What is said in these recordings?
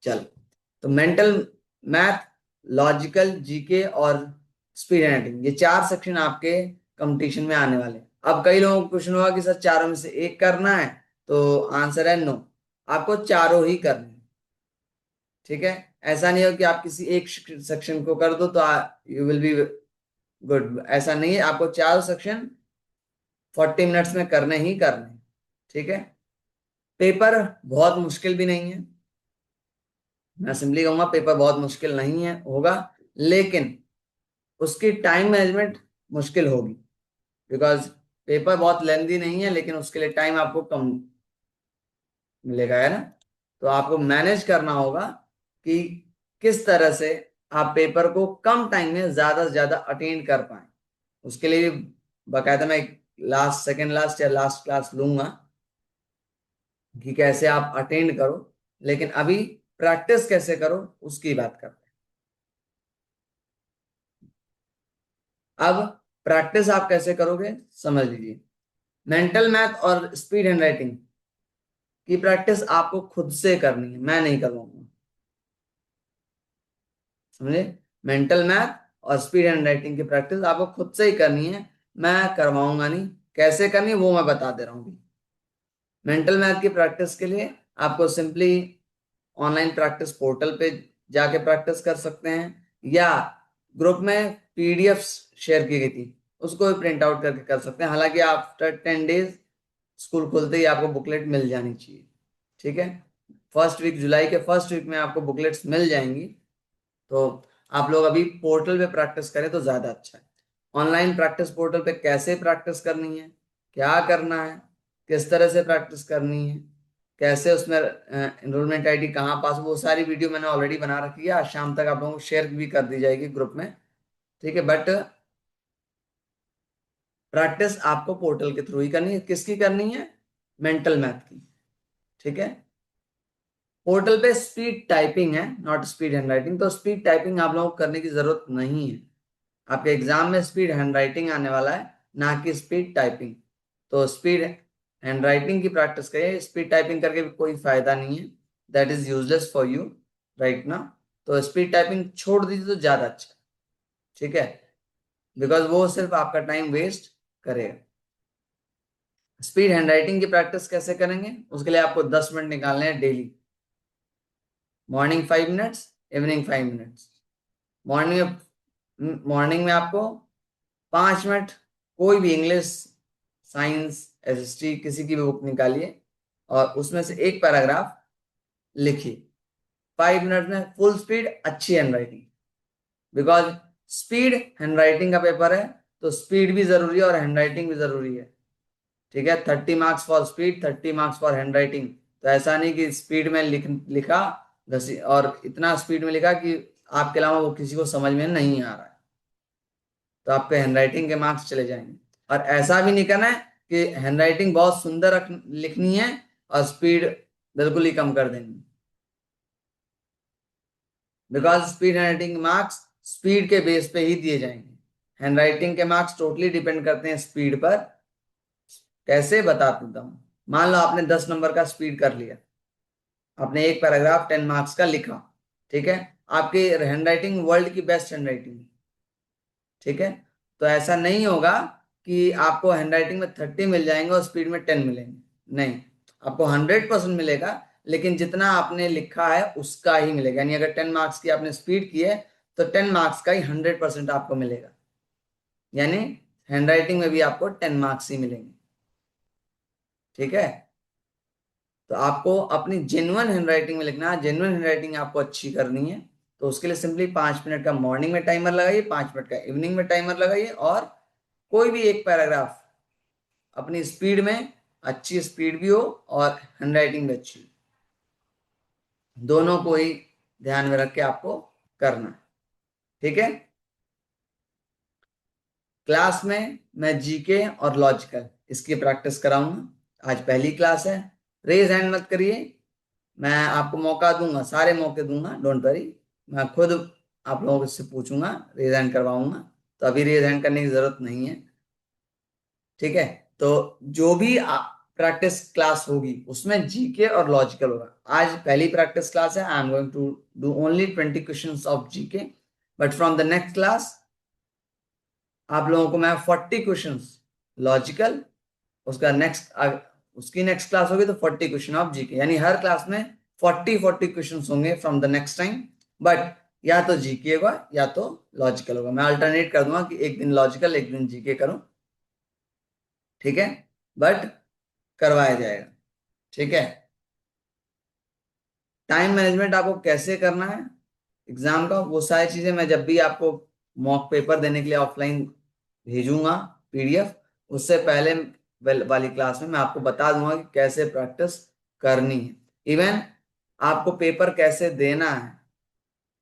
चल, तो mental math, logical, GK और स्पीड राइटिंग, ये 4 सेक्शन आपके कंपटीशन में आने वाले हैं। अब कई लोगों को क्वेश्चन होगा कि सर चारों में से एक करना है, तो आंसर है नो, आपको चारों ही करने हैं। ठीक है, ऐसा नहीं हो कि आप किसी एक सेक्शन को कर दो तो यू विल बी गुड, ऐसा नहीं है, आपको चारों सेक्शन 40 मिनट्स में करने ही करने हैं। ठीक है, पेपर बहुत मुश्किल भी नहीं है, मैं सिंपली कहूंगा पेपर बहुत मुश्किल नहीं है होगा, लेकिन उसकी टाइम मैनेजमेंट मुश्किल होगी, बिकॉज पेपर बहुत लेंदी नहीं है, लेकिन उसके लिए टाइम आपको कम मिलेगा, है ना। तो आपको मैनेज करना होगा कि किस तरह से आप पेपर को कम टाइम में ज्यादा से ज्यादा अटेंड कर पाए। उसके लिए भी बाकायदा मैं एक सेकेंड लास्ट या लास्ट क्लास लूंगा कि कैसे आप अटेंड करो, लेकिन अभी प्रैक्टिस कैसे करो उसकी बात करते हैं। अब प्रैक्टिस आप कैसे करोगे समझ लीजिए। मेंटल मैथ और स्पीड हैंड राइटिंग की प्रैक्टिस आपको खुद से करनी है, मैं नहीं करवाऊंगा, समझे। मेंटल मैथ और स्पीड हैंड राइटिंग की प्रैक्टिस आपको खुद से ही करनी है, मैं करवाऊंगा नहीं। कैसे करनी है वो मैं बता दे रहा हूँ। मेंटल मैथ की प्रैक्टिस के लिए आपको सिंपली ऑनलाइन प्रैक्टिस पोर्टल पे जाके प्रैक्टिस कर सकते हैं, या ग्रुप में पीडीएफ शेयर की गई थी उसको भी प्रिंट आउट करके कर सकते हैं। हालांकि आफ्टर 10 डेज स्कूल खुलते ही आपको बुकलेट मिल जानी चाहिए। ठीक है, फर्स्ट वीक, जुलाई के फर्स्ट वीक में आपको बुकलेट्स मिल जाएंगी, तो आप लोग अभी पोर्टल पे प्रैक्टिस करें तो ज्यादा अच्छा है। ऑनलाइन प्रैक्टिस पोर्टल पे कैसे प्रैक्टिस करनी है, क्या करना है, किस तरह से प्रैक्टिस करनी है, कैसे उसमें एनरोलमेंट आईडी कहाँ पास, वो सारी वीडियो मैंने ऑलरेडी बना रखी है, आज शाम तक आप लोगों को शेयर भी कर दी जाएगी ग्रुप में। ठीक है, बट प्रैक्टिस आपको पोर्टल के थ्रू ही करनी है। किसकी करनी है? मेंटल मैथ की। ठीक है, पोर्टल पे स्पीड टाइपिंग है, नॉट स्पीड हैंड राइटिंग, तो स्पीड टाइपिंग आप लोगों को करने की जरूरत नहीं है। आपके एग्जाम में स्पीड हैंड राइटिंग आने वाला है, ना कि स्पीड टाइपिंग। तो स्पीड हैंड राइटिंग की प्रैक्टिस करिए, स्पीड टाइपिंग करके भी कोई फायदा नहीं है, that is useless for you right now. तो स्पीड टाइपिंग छोड़ दीजिए तो ज्यादा अच्छा। ठीक है, बिकॉज वो सिर्फ आपका टाइम वेस्ट करेगा। स्पीड हैंड राइटिंग की प्रैक्टिस कैसे करेंगे, उसके लिए आपको 10 मिनट निकालने हैं daily. Morning 5 minutes, evening 5 minutes. Morning में आपको 5 मिनट कोई भी इंग्लिश, साइंस, एसएसटी किसी की भी बुक निकालिए और उसमें से एक पैराग्राफ लिखिए। 5 मिनट में फुल स्पीड, अच्छी hand writing, because speed hand writing का पेपर है, तो स्पीड भी जरूरी है और हैंड राइटिंग भी जरूरी है। ठीक है, 30 marks for speed, 30 marks for hand writing. तो ऐसा नहीं कि स्पीड में लिखा घसी और इतना स्पीड में लिखा कि आपके अलावा वो किसी को समझ में नहीं आ रहा है, तो आपके हैंडराइटिंग के मार्क्स चले जाएंगे। और ऐसा भी नहीं करना है कि हैंडराइटिंग बहुत सुंदर लिखनी है और स्पीड बिल्कुल ही कम कर देनी, because speed handwriting marks speed के बेस पे ही दिए जाएंगे। हैंडराइटिंग के मार्क्स टोटली डिपेंड करते हैं स्पीड पर। कैसे बता देता हूँ। मान लो आपने 10 नंबर का स्पीड कर लिया, आपने एक पैराग्राफ 10 मार्क्स का लिखा। ठीक है, आपकी हैंडराइटिंग वर्ल्ड की बेस्ट हैंडराइटिंग। ठीक है, तो ऐसा नहीं होगा कि आपको हैंडराइटिंग में 30 मिल जाएंगे और स्पीड में 10 मिलेंगे, नहीं, आपको 100% मिलेगा, लेकिन जितना आपने लिखा है उसका ही मिलेगा। यानी अगर 10 मार्क्स की आपने स्पीड की है तो 10 मार्क्स का ही 100% आपको मिलेगा, यानी हैंडराइटिंग में भी आपको 10 मार्क्स ही मिलेंगे। ठीक है, तो आपको अपनी जेन्युइन हैंडराइटिंग में लिखना है, जेन्युइन हैंडराइटिंग आपको अच्छी करनी है, तो उसके लिए सिंपली 5 मिनट का मॉर्निंग में टाइमर लगाइए, 5 मिनट का इवनिंग में टाइमर लगाइए, और कोई भी एक पैराग्राफ अपनी स्पीड में, अच्छी स्पीड भी हो और हैंडराइटिंग भी अच्छी, दोनों को ही ध्यान में रख के आपको करना है। ठीक है, क्लास में मैं जीके और लॉजिकल इसकी प्रैक्टिस कराऊंगा। आज पहली क्लास है, रेज हैंड मत करिए, मैं आपको मौका दूंगा, सारे मौके दूंगा, डोंट वरी। मैं खुद आप लोगों से पूछूंगा, रेज हैंड करवाऊंगा, तो अभी रेज हैंड करने की जरूरत नहीं है। ठीक है, तो जो भी प्रैक्टिस क्लास होगी, उसमें जीके और लॉजिकल होगा। आज पहली प्रैक्टिस क्लास है, I am going to do only 20 questions of GK, but from the next class आप लोगों को मैं 40 क्वेश्चंस लॉजिकल, उसका नेक्स्ट उसकी नेक्स्ट क्लास होगी तो 40 क्वेश्चन ऑफ जीके, यानी हर क्लास में 40 क्वेश्चंस होंगे from the next time. But या तो जीके होगा या तो लॉजिकल होगा, मैं अल्टरनेट कर दूंगा कि एक दिन लॉजिकल एक दिन जीके करूं, ठीक है, बट करवाया जाएगा, ठीक है। टाइम मैनेजमेंट आपको कैसे करना है एग्जाम का, वो सारी चीजें मैं जब भी आपको मॉक पेपर देने के लिए ऑफलाइन भेजूंगा पीडीएफ, उससे पहले वाली क्लास में मैं आपको बता दूंगा कि कैसे प्रैक्टिस करनी है, इवन आपको पेपर कैसे देना है,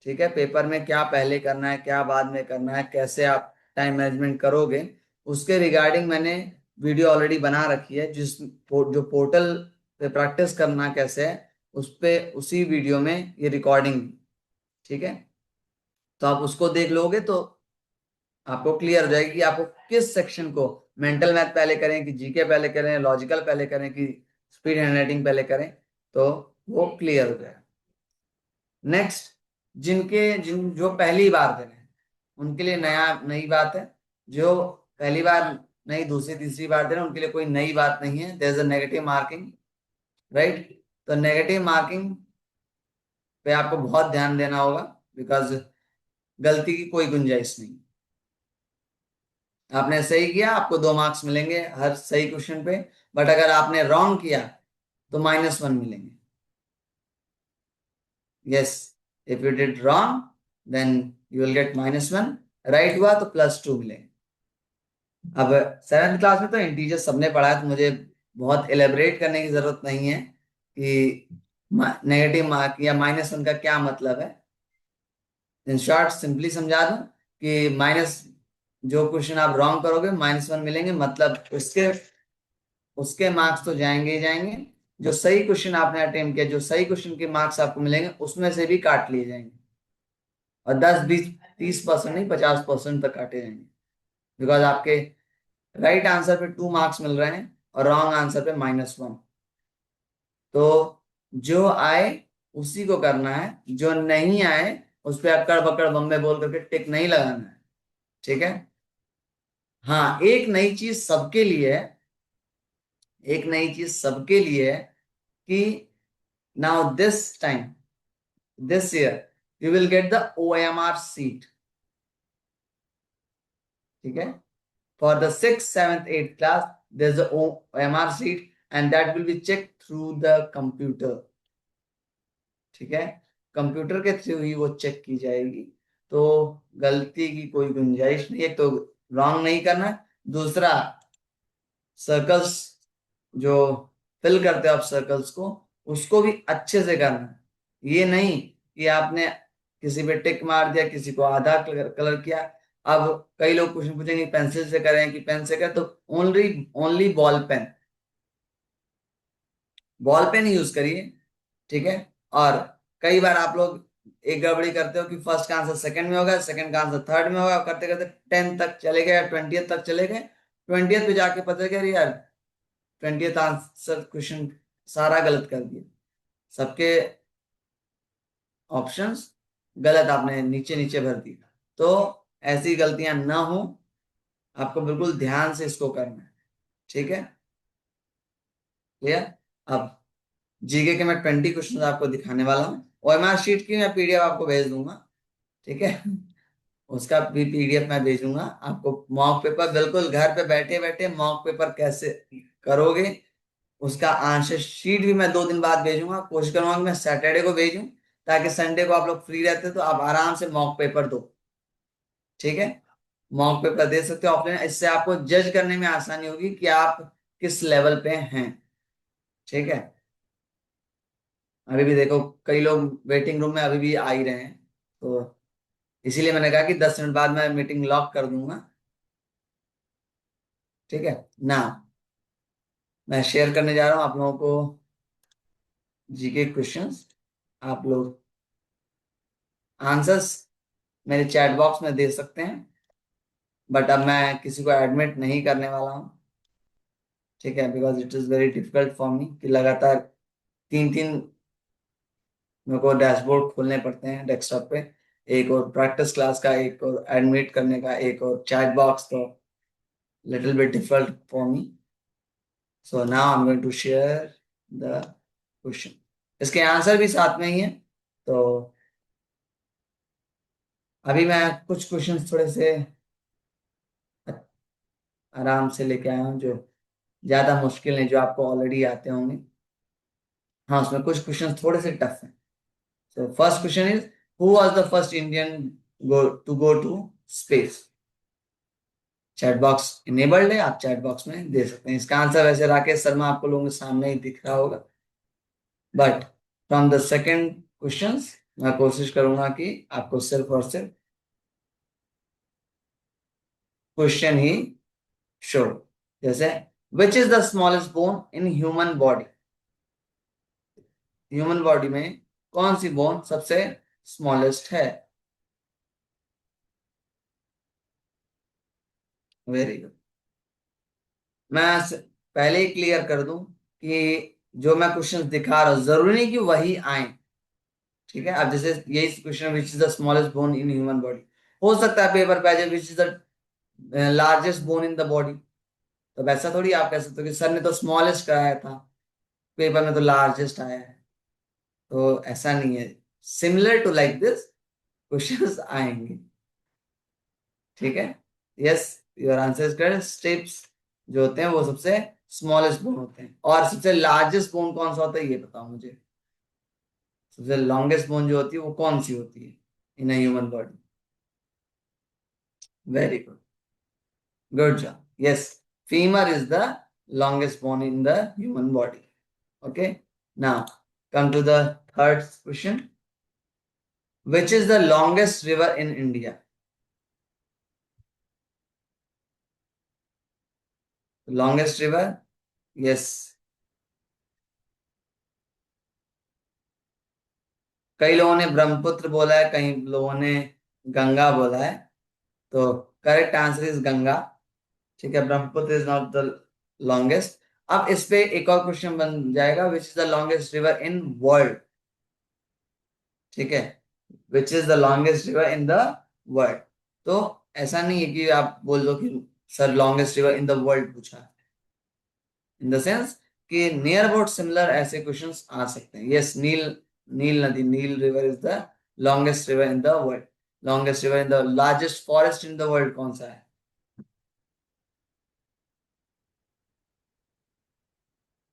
ठीक है, पेपर में क्या पहले करना है क्या बाद में करना है, कैसे आप टाइम मैनेजमेंट करोगे, उसके रिगार्डिंग मैंने वीडियो ऑलरेडी बना रखी है, जो पोर्टल पे प्रैक्टिस करना कैसे है उस पे, उसी वीडियो में ये रिकॉर्डिंग, ठीक है। तो आप उसको देख लोगे तो आपको क्लियर हो जाएगी कि आपको किस सेक्शन को, मेंटल मैथ पहले करें कि जीके पहले करें, लॉजिकल पहले करें कि स्पीड हैंडराइटिंग पहले करें, तो वो क्लियर हो जाएगा। नेक्स्ट, जिन जो पहली बार दे रहे हैं उनके लिए नई बात है, जो पहली बार नहीं दूसरी तीसरी बार दे रहे हैं उनके लिए कोई नई बात नहीं है, there is a negative marking, right. तो नेगेटिव मार्किंग पे आपको बहुत ध्यान देना होगा, बिकॉज गलती की कोई गुंजाइश नहीं, आपने सही किया आपको 2 मार्क्स मिलेंगे हर सही क्वेश्चन पे, बट अगर आपने रॉन्ग किया तो -1 मिलेंगे। Yes, if you did wrong then you will get -1, right हुआ तो +2 मिलेंगे। अब 7th क्लास में तो इंटीजर सबने पढ़ा है, तो मुझे बहुत एलेबरेट करने की जरूरत नहीं है कि नेगेटिव मार्क या -1 का क्या मतलब है। इन शॉर्ट सिंपली समझा दूं कि माइनस, जो क्वेश्चन आप रॉन्ग करोगे -1 मिलेंगे, मतलब उसके मार्क्स तो जाएंगे ही जाएंगे, जो सही क्वेश्चन आपने अटेम्प्ट किया, जो सही क्वेश्चन के मार्क्स आपको मिलेंगे उसमें से भी काट लिए जाएंगे, और 10 20 30% नहीं 50% तक काटे जाएंगे, बिकॉज आपके राइट आंसर पे 2 मार्क्स मिल रहे हैं और रॉन्ग आंसर पे -1। तो जो आए उसी को करना है, जो नहीं आए उस पर अक्कड़ बक्कड़ बम्बे बोल करके टिक नहीं लगाना है, ठीक है। हाँ, एक नई चीज सबके लिए है कि now this year you will get the OMR seat, ठीक है। For the 6th 7th 8th class there's a OMR seat and that will be checked through the computer, ठीक है, कंप्यूटर के थ्रू ही वो चेक की जाएगी, तो गलती की कोई गुंजाइश नहीं है, तो रॉन्ग नहीं करना है। दूसरा, सर्कल्स जो फिल करते हो आप सर्कल्स को, उसको भी अच्छे से करना है, ये नहीं कि आपने किसी पे टिक मार दिया किसी को आधा कलर किया। अब कई लोग क्वेश्चन पूछेंगे पेंसिल से करें कि पेन से करें, तो only only ball pen use करिए, ठीक है। और कई बार आप लोग एक गड़बड़ी करते हो कि फर्स्ट का आंसर सेकंड में होगा, सेकंड का आंसर थर्ड में होगा, करते करते 10 तक चले गए, 20th तक चले गए, 20th पे जाके पता चल गया यार 20th आंसर क्वेश्चन सारा गलत कर दिया, सबके ऑप्शंस गलत आपने नीचे नीचे भर दिया। तो ऐसी गलतियां ना हो, आपको बिल्कुल ध्यान से इसको करना है, ठीक है, क्लियर। अब जीके के मैं 20 क्वेश्चन आपको दिखाने वाला हूँ, OMR शीट की मैं पीडीएफ आपको भेज दूंगा, ठीक है, उसका भी पीडीएफ मैं भेजूंगा आपको। मॉक पेपर बिल्कुल घर पे बैठे बैठे मॉक पेपर कैसे करोगे उसका आंसर शीट भी मैं 2 दिन बाद भेजूंगा, कोशिश करूंगा कि मैं सैटरडे को भेजूं, ताकि संडे को आप लोग फ्री रहते तो आप आराम से मॉक पेपर दो, ठीक है, मॉक पेपर दे सकते हो ऑफलाइन, इससे आपको जज करने में आसानी होगी कि आप किस लेवल पे हैं, ठीक है। अभी भी देखो कई लोग वेटिंग रूम में अभी भी आ ही रहे हैं, तो इसीलिए मैंने कहा कि 10 मिनट बाद मैं मीटिंग लॉक कर दूंगा, ठीक है ना। मैं शेयर करने जा रहा हूं आप लोगों को जीके क्वेश्चंस, आप लोग आंसर्स मेरे चैट बॉक्स में दे सकते हैं, बट अब मैं किसी को एडमिट नहीं करने वाला हूं, ठीक है, because it is very difficult for मी कि लगातार तीन तीन मेरे को डैशबोर्ड खोलने पड़ते हैं डेस्कटॉप पे, एक और प्रैक्टिस क्लास का, एक और एडमिट करने का, एक और चैट बॉक्स, तो little bit difficult for me. So now I am going to share the question. इसके आंसर भी साथ में ही है. तो अभी मैं कुछ क्वेश्चंस थोड़े से आराम से लेके आया हूँ, जो ज्यादा मुश्किल नहीं, जो आपको ऑलरेडी आते होंगे. हाँ, उसमें कुछ क्वेश्चंस थोड़े से टफ हैं. So first question is, who was the first Indian go to space? Chat box enabled है, आप चैट बॉक्स में दे सकते हैं. इसका आंसर वैसे राकेश शर्मा आपको लोगों के सामने ही दिख रहा होगा. But from the second questions मैं कोशिश करूंगा कि आपको सिर्फ और सिर्फ क्वेश्चन ही शो. जैसे, विच is the smallest bone in human body? Human body में कौन सी बोन सबसे स्मॉलेस्ट है? Very good. मैं पहले ही क्लियर कर दूं कि जो मैं क्वेश्चंस दिखा रहा हूं जरूरी नहीं कि वही आए. ठीक है, अब जैसे यही question, which is the smallest bone in human body, हो सकता है पेपर पे आ जाए विच is the largest bone in the body. तो वैसा थोड़ी आप कह सकते हो कि सर ने तो स्मॉलेस्ट कराया था, पेपर में तो लार्जेस्ट आया है. तो ऐसा नहीं है. Similar to like this questions आएंगे. ठीक है. Yes, your answer is correct. Steps जो होते हैं वो सबसे स्मॉलेस्ट बोन होते हैं. और सबसे लार्जेस्ट बोन कौन सा होता है ये बताओ मुझे. सबसे लॉन्गेस्ट बोन जो होती है वो कौन सी होती है in human body? Very good. Good job. Yes, femur is the longest bone in the human body. Okay. Now come to the third question. Which is the longest river in India? Longest river? Yes. कई लोगों ने ब्रह्मपुत्र बोला है, कई लोगों ने गंगा बोला है. तो करेक्ट आंसर इज गंगा. ठीक है, Brahmaputra is not the longest. अब इस पे एक और क्वेश्चन बन जाएगा, विच is the longest river in world? ठीक है, विच is the longest river in the world. तो ऐसा नहीं है कि आप बोल दो कि sir longest river in the world पूछा. इन द सेंस कि नियर अबाउट सिमिलर ऐसे क्वेश्चंस आ सकते हैं. यस, नील, नील नदी, नील river is the longest river in the world. Longest river in the largest forest in the world कौन सा है?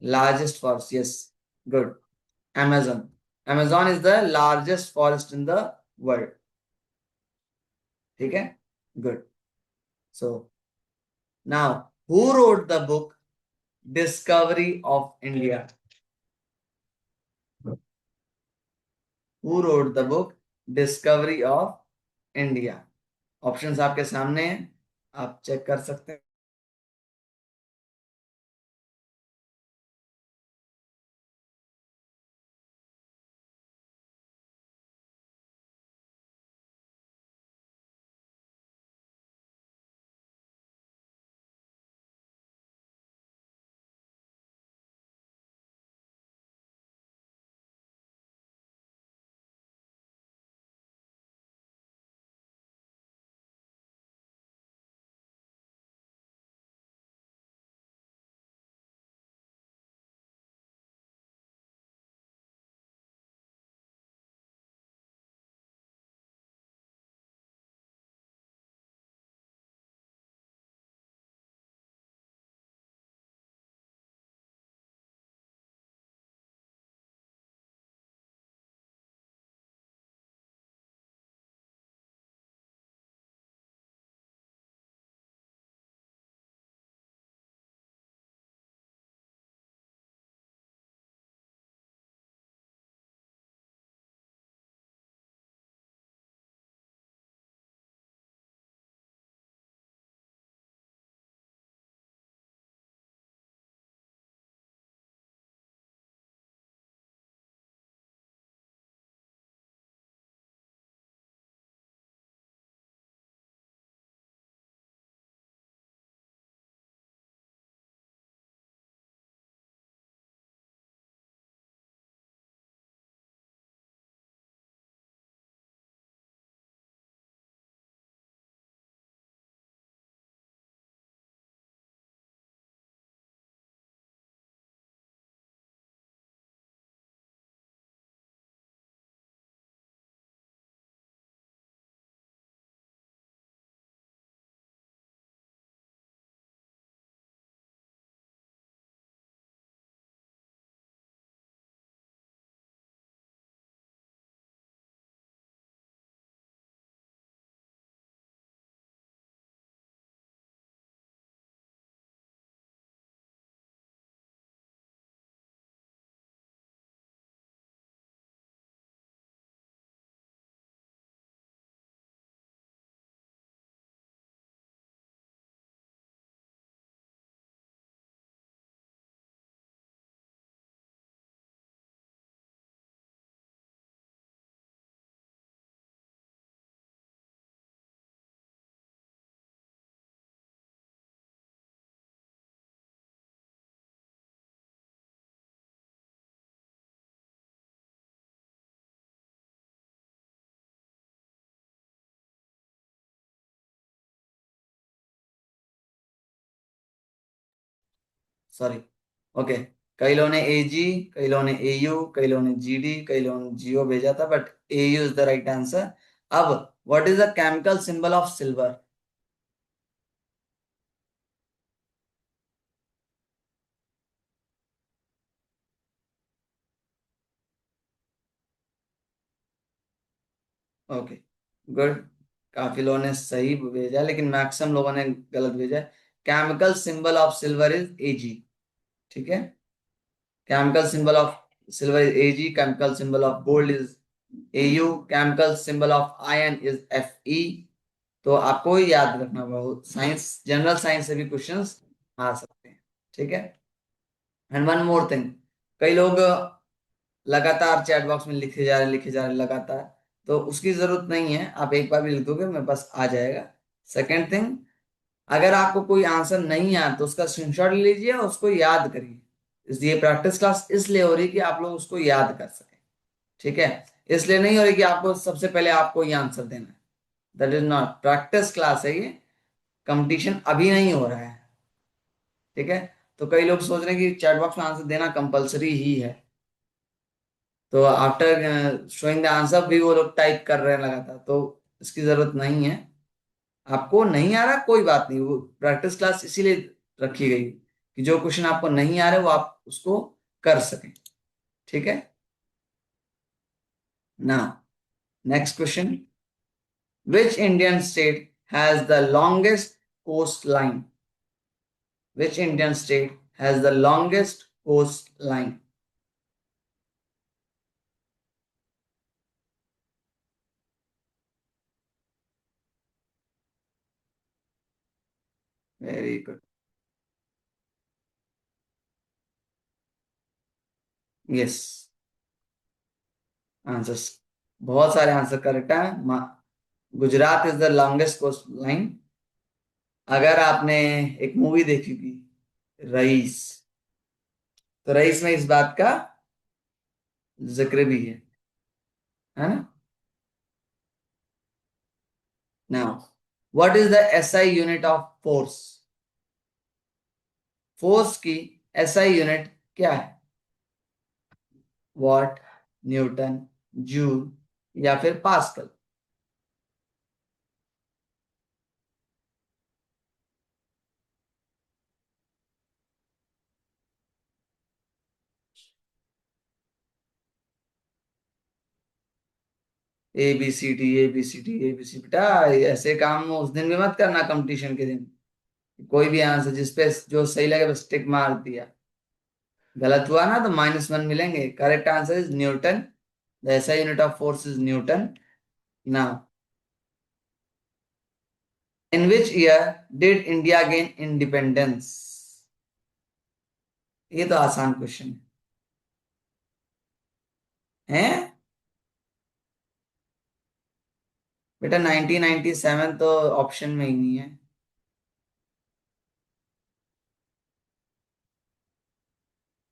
Largest forest, yes. Good. Amazon. Amazon is the largest forest in the world. ठीक है. Good. So now, who wrote the book Discovery of India? Who wrote the book Discovery of India? Options आपके सामने हैं, आप check कर सकते हैं. Sorry, okay. कई लोगों ने एजी, कई लोगों ने एयू, कई लोगों ने जीडी, कई लोगों ने जियो भेजा था, but AU is the right answer. अब what is the chemical symbol of silver? Okay, good. काफी लोगों ने सही भेजा, लेकिन मैक्सिमम लोगों ने गलत भेजा। Chemical symbol of silver is AG. ठीक है, chemical symbol of silver is AG, chemical symbol of gold is AU, chemical symbol of iron is FE. तो आपको ही याद रखना होगा, साइंस, जनरल साइंस से भी क्वेश्चंस आ सकते हैं। ठीक है। एंड वन मोर थिंग, कई लोग लगातार चैट बॉक्स में लिखे जा रहे लगातार, तो उसकी जरूरत नहीं है, आप एक बार भी लिख दोगे मैं बस आ जाएगा। सेकेंड थिंग, अगर आपको कोई आंसर नहीं आया तो उसका स्क्रीनशॉट ले लीजिए और उसको याद करिए। इसलिए प्रैक्टिस क्लास इसलिए हो रही है कि आप लोग उसको याद कर सकें। ठीक है, इसलिए नहीं हो रही कि आपको सबसे पहले आपको ये आंसर देना है। That is not practice class है ये, कंपटीशन अभी नहीं हो रहा है। ठीक है, तो कई लोग सोच रहे हैं कि चैट बॉक्स में आंसर देना कंपलसरी ही है, तो आफ्टर शोइंग द आंसर भी वो लोग टाइप कर रहे हैं लगातार, तो इसकी जरूरत नहीं है। आपको नहीं आ रहा कोई बात नहीं, वो प्रैक्टिस क्लास इसीलिए रखी गई कि जो क्वेश्चन आपको नहीं आ रहे वो आप उसको कर सकें। ठीक है ना, next question, which Indian state has the longest coast line? Which Indian state has the longest coast line? Very good, yes, answers, बहुत सारे आंसर करेक्ट है। Gujarat is the longest coast line. अगर आपने एक मूवी देखी थी रईस, तो rice में इस बात का जिक्र भी है ना? Now, what is the SI unit of force? Force की एसआई यूनिट क्या है? वॉट, न्यूटन, जूल या फिर pascal? A B C D, A B C D, A B C, बेटा ऐसे काम उस दिन भी मत करना कंपटीशन के दिन। कोई भी आंसर जिसपे जो सही लगे बस टिक मार दिया, गलत हुआ ना तो -1 मिलेंगे। Correct answer is Newton. The SI unit of force is Newton. Now, in which year did India gain independence? ये तो आसान क्वेश्चन है बेटा, 1997 तो ऑप्शन में ही नहीं है।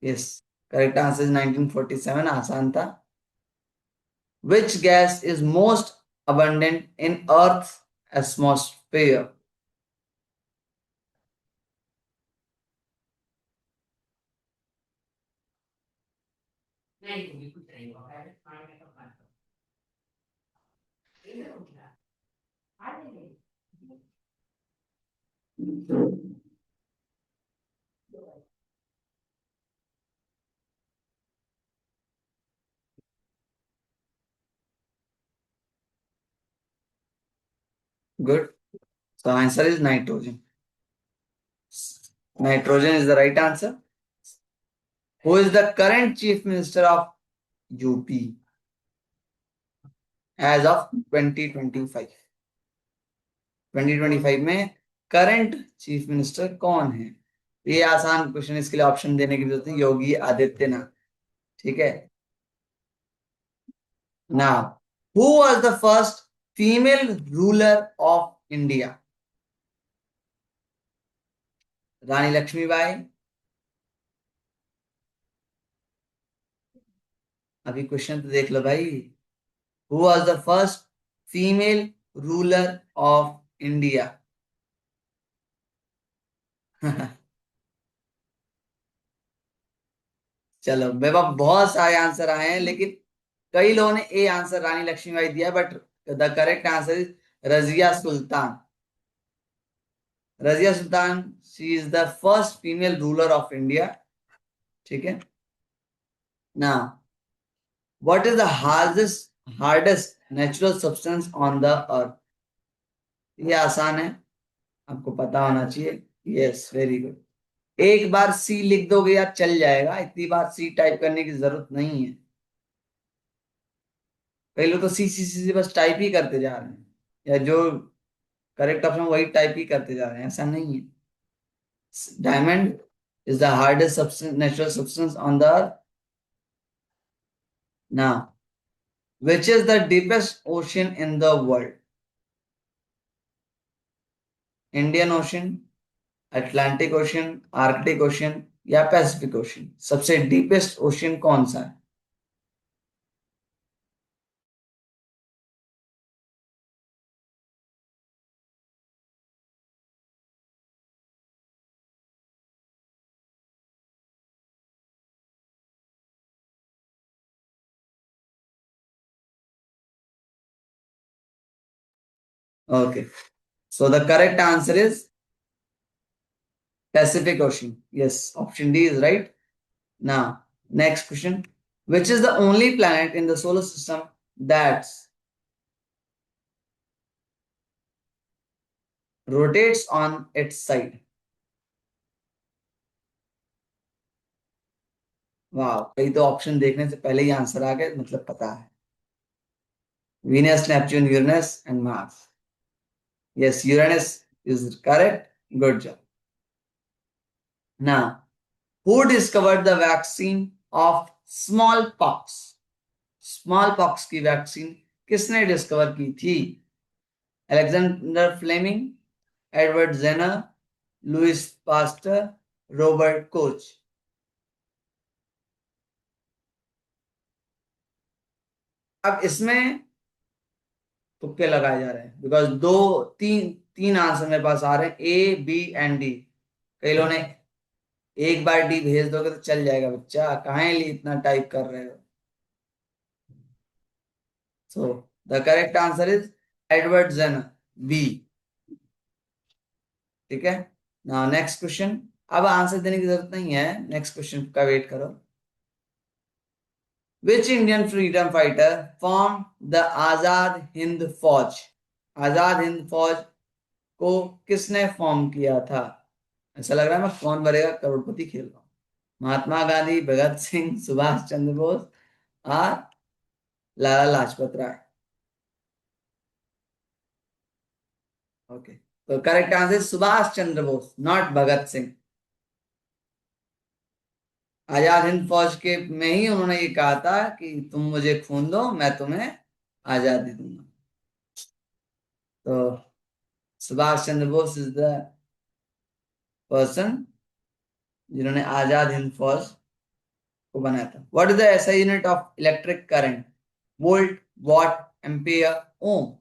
यस, करेक्ट आंसर इज 1947, आसान था। Which gas is most abundant in earth's atmosphere? Good, so answer is nitrogen. Nitrogen is the right answer. Who is the current chief minister of UP as of 2025? 2025 में current chief minister कौन है? ये आसान question, इसके लिए option देने की जरूरत नहीं, योगी आदित्यनाथ। ठीक है, now, who was the first female ruler of India? Rani Lakshmibai, अभी क्वेश्चन तो देख लो भाई। Who was the first female ruler of India? चलो मेरे पास बहुत सारे आंसर आए हैं, लेकिन कई लोगों ने ए आंसर रानी लक्ष्मीबाई दिया, but the correct answer is Razia Sultan. Razia Sultan, she is the first female ruler of India. ठीक है ना। What is the hardest natural substance on the अर्थ? ये आसान है, आपको पता होना चाहिए। Yes, very good. एक बार सी लिख दोगे या चल जाएगा, इतनी बार सी टाइप करने की जरूरत नहीं है। कई लोग तो सी सी सी बस टाइप ही करते जा रहे हैं, या जो करेक्ट ऑप्शन वही टाइप ही करते जा रहे हैं, ऐसा नहीं है। Diamond is the hardest substance, natural substance on the earth. ना, which is the deepest ocean in the world? Indian ocean, Atlantic ocean, Arctic ocean या पैसिफिक ओशन? सबसे डीपेस्ट ओशन कौन सा है? Okay, so the correct answer is Pacific ocean. Yes, option D is right. Now, next question. Which is the only planet in the solar system that rotates on its side? वाह, कई तो option देखने से पहले ही answer आ गए, मतलब पता है। Venus, Neptune, Uranus, and Mars. Yes, Uranus is correct. Good job. Now, who discovered the vaccine of smallpox? Smallpox की वैक्सीन किसने डिस्कवर की थी? Alexander Fleming, Edward Jenner, Louis Pasteur, Robert Koch? अब इसमें तुक्के लगाए जा रहे हैं, बिकॉज दो तीन तीन आंसर मेरे पास आ रहे हैं, ए बी एंड डी। कई लोगों ने एक बार डी भेज दोगे तो चल जाएगा बच्चा, कहाँ लिए इतना टाइप कर रहे हो? So the correct answer is Edward Jenner, B. ठीक है ना। Next question. अब आंसर देने की जरूरत नहीं है, नेक्स्ट क्वेश्चन का वेट करो। Which Indian freedom fighter form the Azad Hind Fauj? Azad Hind Fauj को किसने फॉर्म किया था? ऐसा लग रहा है मैं कौन बनेगा करोड़पति खेल रहा हूँ। महात्मा गांधी, भगत सिंह, सुभाष चंद्र बोस और लाला लाजपत राय? ओके, तो correct answer Subhash Chandra Bose, not Bhagat Singh. Azad Hind Fauj के में ही उन्होंने ये कहा था कि तुम मुझे खून दो, मैं तुम्हें आजादी दूंगा। तो Subhash Chandra Bose is the person जिन्होंने आजाद हिंद फौज को बनाया था। What is the SI unit of electric current? Volt, watt, ampere, ohm?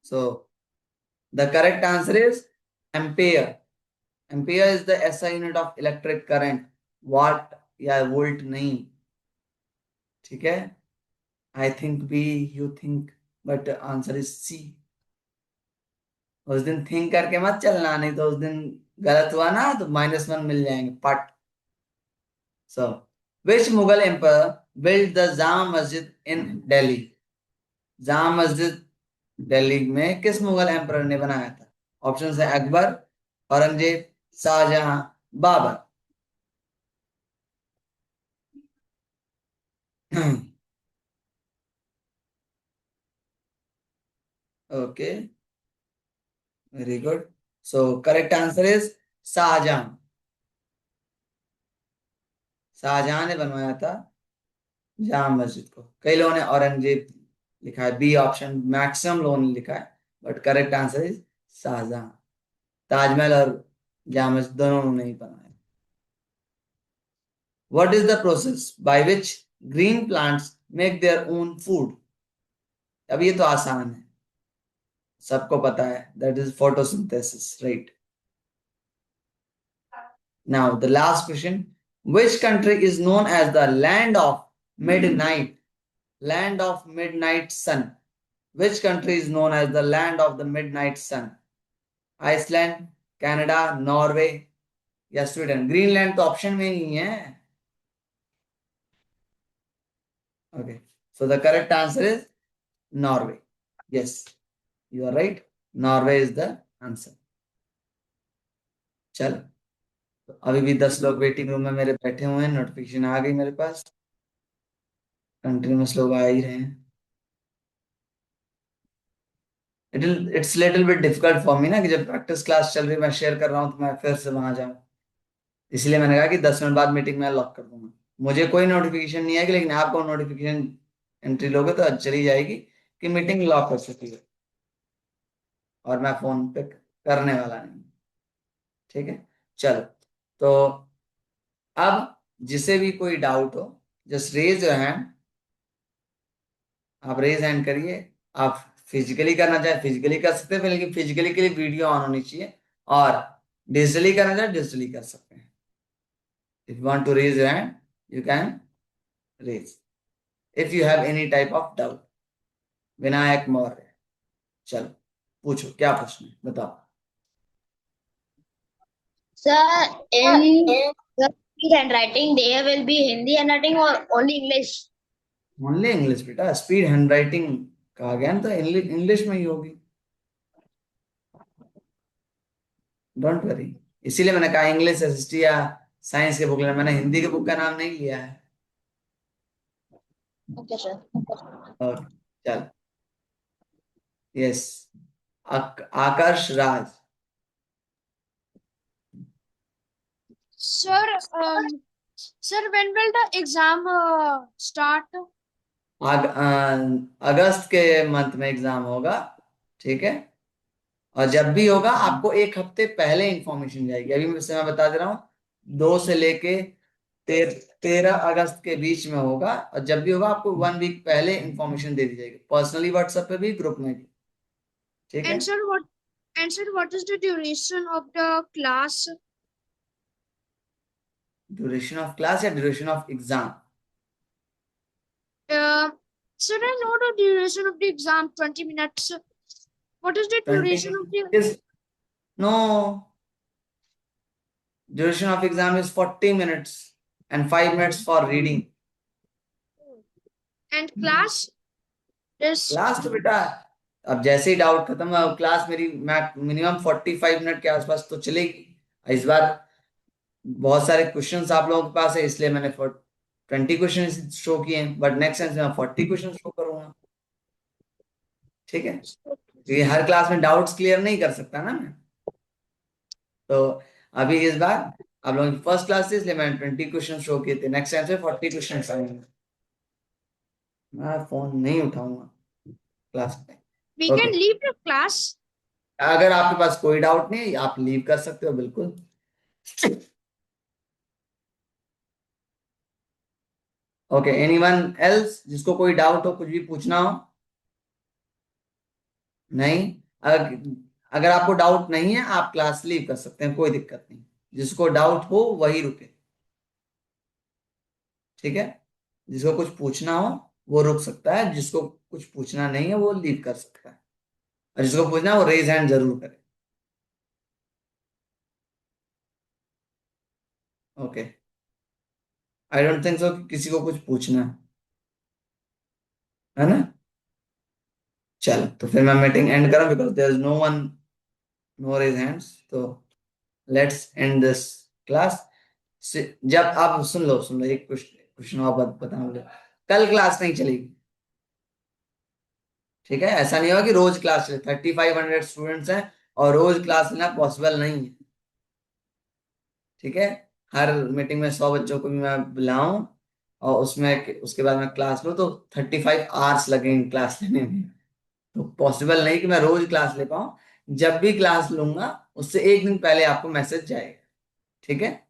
So the correct answer is ampere. Ampere is the SI unit of electric current, watt या वोल्ट नहीं। ठीक है, I think B, you think, but answer is C. उस दिन think करके मत चलना, नहीं तो उस दिन गलत हुआ ना तो -1 मिल जाएंगे पट। So which Mughal emperor build the Jama Masjid in Delhi? Jama Masjid Delhi में किस मुगल एम्पर ने बनाया था? ऑप्शन है Akbar, Aurangzeb, Shahjahan, Babur? Okay, very good. So correct answer is Shahjahan. Shahjahan ने बनवाया था जामा मस्जिद को। कई लोगों ने औरंगजेब लिखा है, बी ऑप्शन मैक्सिमम लोगों ने लिखा है, but correct answer is Shahjahan. Taj Mahal और जामच दोनों नहीं पढ़ना है। What is the process by which green plants make their own food? अब ये तो आसान है, सबको पता है, that is photosynthesis, right? Now the last question, which country is known as the land of midnight, land of midnight sun? Which country is known as the land of the midnight sun? Iceland, Canada, Norway या Sweden? Greenland तो option में नहीं है। Okay, so the correct answer is Norway. Yes, you are right. Norway is the answer. चलो, तो अभी भी 10 लोग वेटिंग रूम में मेरे बैठे हुए हैं, नोटिफिकेशन आ गई मेरे पास, कंटिन्यूस लोग आ ही रहे हैं। It's little bit difficult for मी ना, कि जब प्रैक्टिस क्लास चल रही मैं शेयर कर रहा हूँ तो मैं फिर से वहां जाऊँ, इसलिए मैंने कहा कि 10 मिनट बाद मीटिंग में लॉक कर दूंगा। मुझे कोई नोटिफिकेशन नहीं आएगी, लेकिन आपको नोटिफिकेशन एंट्री लोगे तो चली जाएगी कि मीटिंग लॉक हो चुकी है, और मैं फोन पे करने वाला नहीं। ठीक है, चलो, तो अब जिसे भी कोई डाउट हो, जस्ट रेज योर हैंड। आप रेज हैंड करिए। आप फिजिकली करना चाहे फिजिकली कर सकते हैं, लेकिन फिजिकली के लिए वीडियो ऑन होनी चाहिए, और डिजिटली करना चाहे डिजिटली कर सकते हैं। If you want to raise your hand, you can raise, if you have any type of doubt. Vinayak Maurya, चलो पूछो, क्या पूछना है बताओ। Sir, in the speed handwriting, there will be Hindi handwriting or only English? Only English बेटा, speed hand writing कहा गया ना, तो इंग्लिश में ही होगी, डोंट वरी। इसीलिए मैंने कहा इंग्लिश एसएसटी या साइंस के बुक लेना, मैंने हिंदी के बुक का नाम नहीं लिया है। Okay, sir. और चल, yes, Akarsh Raj. Sir, sir, when will the exam start? अगस्त के मंथ में एग्जाम होगा, ठीक है, और जब भी होगा आपको एक हफ्ते पहले इंफॉर्मेशन जाएगी। अभी से मैं बता दे रहा हूँ, 2 से लेके 13 अगस्त के बीच में होगा, और जब भी होगा आपको 1 वीक पहले इंफॉर्मेशन दे दी जाएगी, पर्सनली व्हाट्सएप पे भी, ग्रुप में भी। ठीक है, And sir, what is the duration of the class? Duration of class या duration of exam? Uh, sir, I know the duration of the exam, 20 minutes. What is the 20 duration of the is no, duration of exam is 40 minutes and 5 minutes for reading. and class is class तो बेटा, अब जैसे ही doubt खत्म है, class मेरी minimum 45 minute के आसपास तो चलेगी। इस बार बहुत सारे क्वेश्चंस आप लोगों के पास है, इसलिए मैंने 20 क्वेश्चन शो किए हैं, बट नेक्स्ट टाइम से मैं 40 क्वेश्चन शो करूंगा। ठीक है, क्योंकि हर क्लास में डाउट्स क्लियर नहीं कर सकता ना मैं, तो अभी इस बार आप लोगों की फर्स्ट क्लास थी, इसलिए मैंने 20 क्वेश्चन शो किए थे, नेक्स्ट टाइम से 40 क्वेश्चन आएंगे। मैं फोन नहीं उठाऊंगा क्लास में। we okay, can leave the class. अगर आपके पास कोई डाउट नहीं है, आप लीव कर सकते हो बिल्कुल। ओके, एनीवन एल्स जिसको कोई डाउट हो, कुछ भी पूछना हो? नहीं, अगर आपको डाउट नहीं है, आप क्लास लीव कर सकते हैं, कोई दिक्कत नहीं। जिसको डाउट हो वही रुके, ठीक है, जिसको कुछ पूछना हो वो रुक सकता है, जिसको कुछ पूछना नहीं है वो लीव कर सकता है, और जिसको पूछना है वो रेज हैंड जरूर करे। Okay, I don't think so किसी को कुछ पूछना है ना। चलो, तो फिर मैं मीटिंग एंड करूं, because there is no one, no raise hands, तो लेट्स एंड दिस क्लास। जब आप सुन लो एक क्वेश्चन और बताना मुझे, कल क्लास नहीं चलेगी, ठीक है, ऐसा नहीं होगा कि रोज क्लास चले। 3500 स्टूडेंट्स हैं और रोज क्लास लेना पॉसिबल नहीं है, ठीक है। हर मीटिंग में 100 बच्चों को भी मैं बुलाऊं, और उसमें उसके बाद मैं क्लास लूं, तो 35 आवर्स लगेंगे क्लास लेने में, तो पॉसिबल नहीं कि मैं रोज क्लास ले पाऊं। जब भी क्लास लूंगा उससे एक दिन पहले आपको मैसेज जाएगा, ठीक है।